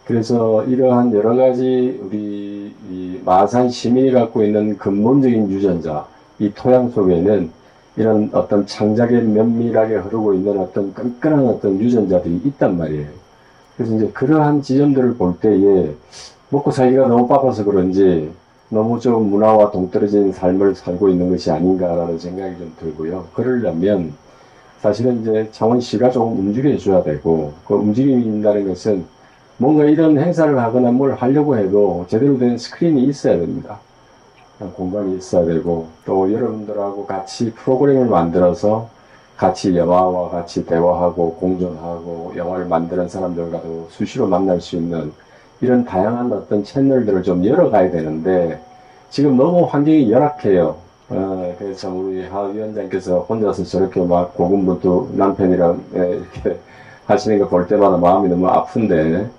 S2: 그래서 이러한 여러 가지 우리 이 마산 시민이 갖고 있는 근본적인 유전자, 이 토양 속에는 이런 어떤 창작에 면밀하게 흐르고 있는 어떤 끈끈한 어떤 유전자들이 있단 말이에요. 그래서 이제 그러한 지점들을 볼 때에 먹고 살기가 너무 바빠서 그런지 너무 좀 문화와 동떨어진 삶을 살고 있는 것이 아닌가라는 생각이 좀 들고요. 그러려면 사실은 이제 창원시가 조금 움직여줘야 되고, 그 움직임이 있다는 것은 뭔가 이런 행사를 하거나 뭘 하려고 해도 제대로 된 스크린이 있어야 됩니다. 공간이 있어야 되고, 또 여러분들하고 같이 프로그램을 만들어서 같이 영화와 같이 대화하고 공존하고 영화를 만드는 사람들과도 수시로 만날 수 있는 이런 다양한 어떤 채널들을 좀 열어가야 되는데, 지금 너무 환경이 열악해요. 그래서 우리 하 위원장께서 혼자서 저렇게 막 고군분투 남편이랑 이렇게 하시는 거 볼 때마다 마음이 너무 아픈데,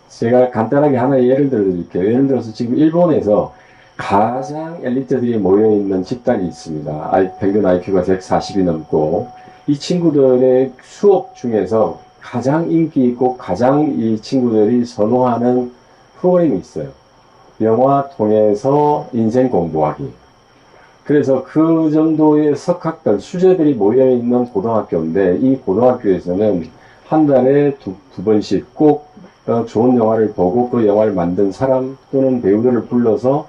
S2: 제가 간단하게 하나 예를 들어 드릴게요. 예를 들어서 지금 일본에서 가장 엘리트들이 모여있는 집단이 있습니다. 평균 IQ가 140이 넘고, 이 친구들의 수업 중에서 가장 인기 있고 가장 이 친구들이 선호하는 프로그램이 있어요. 영화 통해서 인생 공부하기. 그래서 그 정도의 석학들, 수재들이 모여있는 고등학교인데, 이 고등학교에서는 한 달에 두 번씩 꼭 좋은 영화를 보고 그 영화를 만든 사람 또는 배우들을 불러서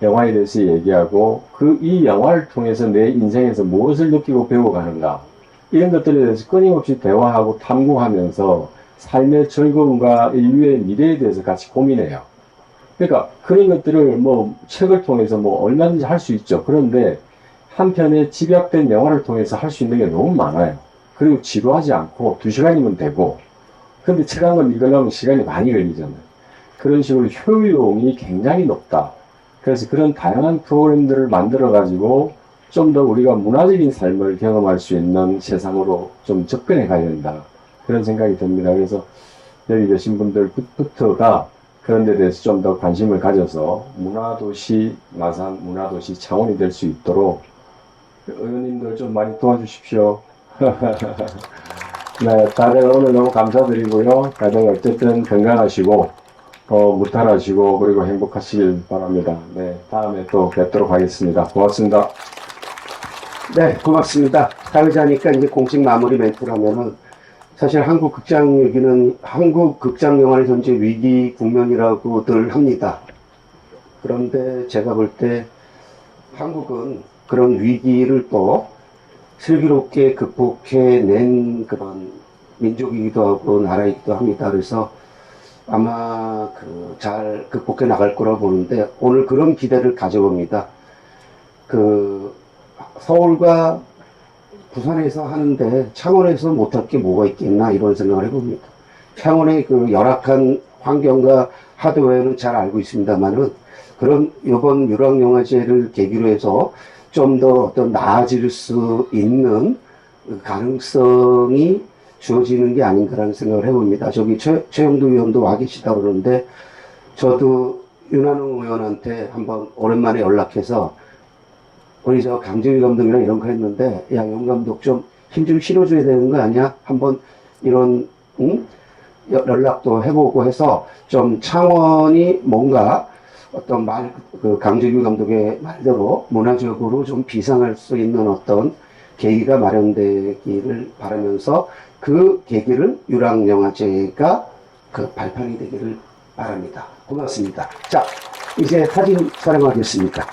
S2: 영화에 대해서 얘기하고, 이 영화를 통해서 내 인생에서 무엇을 느끼고 배워가는가, 이런 것들에 대해서 끊임없이 대화하고 탐구하면서 삶의 즐거움과 인류의 미래에 대해서 같이 고민해요. 그러니까 그런 것들을 뭐 책을 통해서 뭐 얼마든지 할 수 있죠. 그런데 한편에 집약된 영화를 통해서 할 수 있는 게 너무 많아요. 그리고 지루하지 않고 2시간이면 되고, 근데 책 한 권 읽으려면 시간이 많이 걸리잖아요. 그런 식으로 효용이 굉장히 높다. 그래서 그런 다양한 프로그램들을 만들어 가지고 좀 더 우리가 문화적인 삶을 경험할 수 있는 세상으로 좀 접근해 가야 된다. 그런 생각이 듭니다. 그래서 여기 계신 분들부터가 그런 데 대해서 좀 더 관심을 가져서 문화도시 마산, 문화도시 창원이 될 수 있도록 의원님들 좀 많이 도와주십시오. 네, 다들 오늘 너무 감사드리고요. 다들 어쨌든 건강하시고 무탈하시고 그리고 행복하시길 바랍니다. 네, 다음에 또 뵙도록 하겠습니다. 고맙습니다.
S1: 네, 고맙습니다. 사회자니까 이제 공식 마무리 멘트를 하면은, 사실 한국 극장 얘기는 한국 극장 영화는 현재 위기 국면이라고들 합니다. 그런데 제가 볼 때 한국은 그런 위기를 또 슬기롭게 극복해낸 그런 민족이기도 하고 나라이기도 합니다. 그래서 아마 잘 극복해 나갈 거라고 보는데, 오늘 그런 기대를 가져봅니다. 서울과 부산에서 하는데 창원에서 못할 게 뭐가 있겠나, 이런 생각을 해봅니다. 창원의 그 열악한 환경과 하드웨어는 잘 알고 있습니다만은, 그런 이번 유랑영화제를 계기로 해서 좀 더 어떤 나아질 수 있는 가능성이 주어지는 게 아닌가라는 생각을 해봅니다. 저기 최영도 의원도 와 계시다 그러는데, 저도 윤한홍 의원한테 한번 오랜만에 연락해서 우리 저 강정희 감독이랑 이런 거 했는데, 야, 용 감독 좀 힘 좀 실어줘야 되는 거 아니야? 한번 이런 연락도 해보고 해서 좀 창원이 뭔가 어떤 강정희 감독의 말대로 문화적으로 좀 비상할 수 있는 어떤 계기가 마련되기를 바라면서, 그 계기를 유랑영화제가 발판이 되기를 바랍니다. 고맙습니다. 자, 이제 사진 촬영하겠습니다.